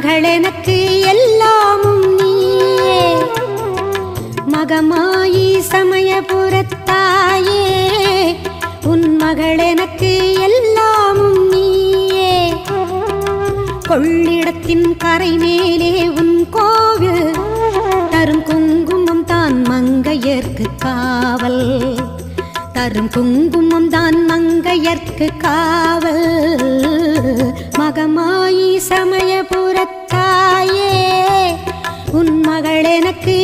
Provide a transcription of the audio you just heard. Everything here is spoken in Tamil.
மகள் எனக்கு எல்லாமும் நீயே மகமாயி சமயபுரத்தாயே உன் மகள் எனக்கு எல்லாமும் நீயே கொள்ளிடத்தின் கரை மேலே உன் கோவில் தரும் குங்குமம் தான் மங்கையர்க்கு காவல் தரும் குங்குமம் தான் மங்கையர்க்கு காவல் மகமாயி சமயபுரத்தாயே உன் மகள் எனக்கு